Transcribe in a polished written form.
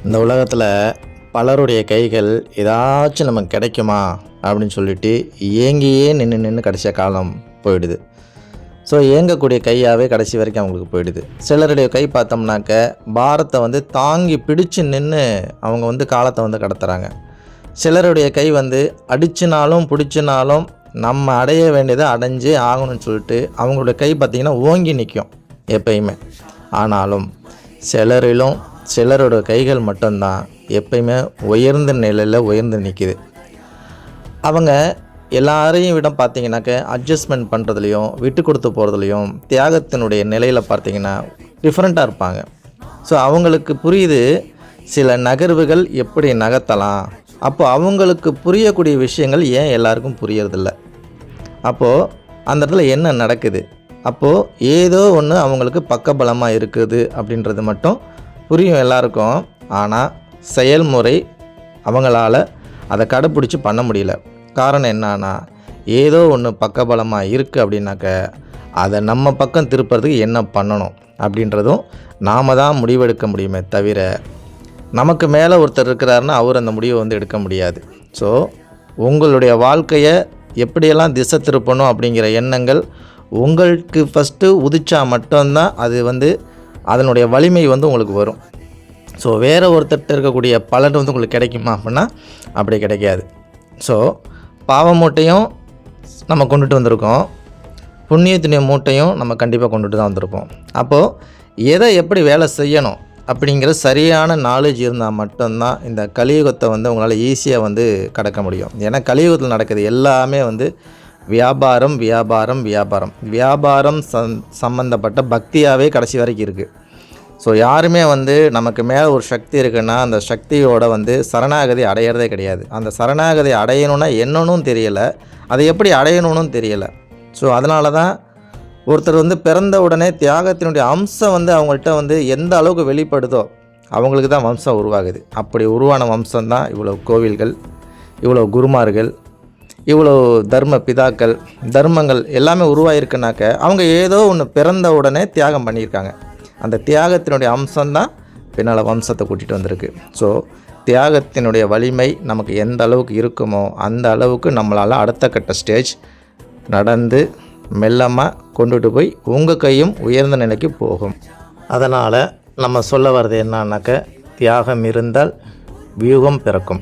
இந்த உலகத்தில் பலருடைய கைகள் ஏதாச்சும் நமக்கு கிடைக்குமா அப்படின்னு சொல்லிட்டு ஏங்கியே நின்று கடைசிய காலம் போயிடுது. ஸோ ஏங்கக்கூடிய கையாகவே கடைசி வரைக்கும் அவங்களுக்கு போயிடுது. சிலருடைய கை பார்த்தோம்னாக்க பாரத்தை தாங்கி பிடிச்சு நின்று அவங்க காலத்தை கடத்துகிறாங்க. சிலருடைய கை அடிச்சினாலும் பிடிச்சினாலும் நம்ம அடைய வேண்டியதை அடைஞ்சே ஆகணும்னு சொல்லிட்டு அவங்களுடைய கை பார்த்திங்கன்னா ஓங்கி நிற்கும் எப்பயுமே. ஆனாலும் சிலரோட கைகள் மட்டும்தான் எப்பயுமே உயர்ந்த நிலையில் உயர்ந்து நிற்கிது. அவங்க எல்லாரையும் விட பார்த்திங்கனாக்க அட்ஜஸ்ட்மெண்ட் பண்ணுறதுலையும் விட்டு கொடுத்து போகிறதுலையும் தியாகத்தினுடைய நிலையில் பார்த்திங்கன்னா டிஃப்ரெண்ட்டாக இருப்பாங்க. ஸோ அவங்களுக்கு புரியுது சில நகர்வுகள் எப்படி நகர்த்தலாம். அப்போது அவங்களுக்கு புரியக்கூடிய விஷயங்கள் ஏன் எல்லாருக்கும் புரியறதில்ல. அப்போது அந்த இடத்துல என்ன நடக்குது, அப்போது ஏதோ ஒன்று அவங்களுக்கு பக்கபலமாக இருக்குது அப்படின்றது மட்டும் புரியும் எல்லாருக்கும். ஆனால் செயல்முறை அவங்களால அதை கடைப்பிடிச்சி பண்ண முடியல. காரணம் என்னன்னா, ஏதோ ஒன்று பக்கபலமாக இருக்குது அப்படின்னாக்க அதை நம்ம பக்கம் திருப்புறதுக்கு என்ன பண்ணணும் அப்படின்றதும் நாம் தான் முடிவெடுக்க முடியுமே தவிர நமக்கு மேலே ஒருத்தர் இருக்கிறாருன்னா அவர் அந்த முடிவை எடுக்க முடியாது. ஸோ உங்களுடைய வாழ்க்கையை எப்படியெல்லாம் திசை திருப்பணும் அப்படிங்கிற எண்ணங்கள் உங்களுக்கு ஃபஸ்ட்டு உதிச்சா மட்டும்தான் அது அதனுடைய வலிமை உங்களுக்கு வரும். ஸோ வேறு ஒருத்தர்கிட்ட இருக்கக்கூடிய பலன் உங்களுக்கு கிடைக்குமா அப்படின்னா அப்படி கிடைக்காது. ஸோ பாவ மூட்டையும் நம்ம கொண்டுட்டு வந்திருக்கோம், புண்ணியத்தினுடைய மூட்டையும் நம்ம கண்டிப்பாக கொண்டுட்டு தான் வந்திருப்போம். அப்போது எதை எப்படி வேலை செய்யணும் அப்படிங்கிற சரியான நாலேஜ் இருந்தால் மட்டும்தான் இந்த கலியுகத்தை உங்களால் ஈஸியாக கடக்க முடியும். ஏன்னா கலியுகத்தில் நடக்குது எல்லாமே வியாபாரம் வியாபாரம் வியாபாரம் வியாபாரம் சம்மந்தப்பட்ட பக்தியாகவே கடைசி வரைக்கும் இருக்குது. ஸோ யாருமே நமக்கு மேலே ஒரு சக்தி இருக்குன்னா அந்த சக்தியோட சரணாகதி அடையிறதே கிடையாது. அந்த சரணாகதி அடையணுன்னா என்னன்னு தெரியலை, அதை எப்படி அடையணும்னு தெரியலை. ஸோ அதனால தான் ஒருத்தர் பிறந்த உடனே தியாகத்தினுடைய அம்சம் அவங்கள்ட்ட எந்த அளவுக்கு வெளிப்படுதோ அவங்களுக்கு தான் வம்சம் உருவாகுது. அப்படி உருவான வம்சம் தான் இவ்வளோ கோவில்கள், இவ்வளோ குருமார்கள், இவ்வளோ தர்ம பிதாக்கள், தர்மங்கள் எல்லாமே உருவாகிருக்குனாக்க அவங்க ஏதோ ஒன்று பிறந்த உடனே தியாகம் பண்ணியிருக்காங்க. அந்த தியாகத்தினுடைய அம்சம்தான் பின்னால் வம்சத்தை கூட்டிகிட்டு வந்திருக்கு. ஸோ தியாகத்தினுடைய வலிமை நமக்கு எந்த அளவுக்கு இருக்குமோ அந்த அளவுக்கு நம்மளால் அடுத்த கட்ட ஸ்டேஜ் நடந்து மெல்லமாக கொண்டுட்டு போய் உங்கள் கையும் உயர்ந்த நிலைக்கு போகும். அதனால் நம்ம சொல்ல வர்றது என்னன்னாக்க தியாகம் இருந்தால் வியூகம் பிறக்கும்.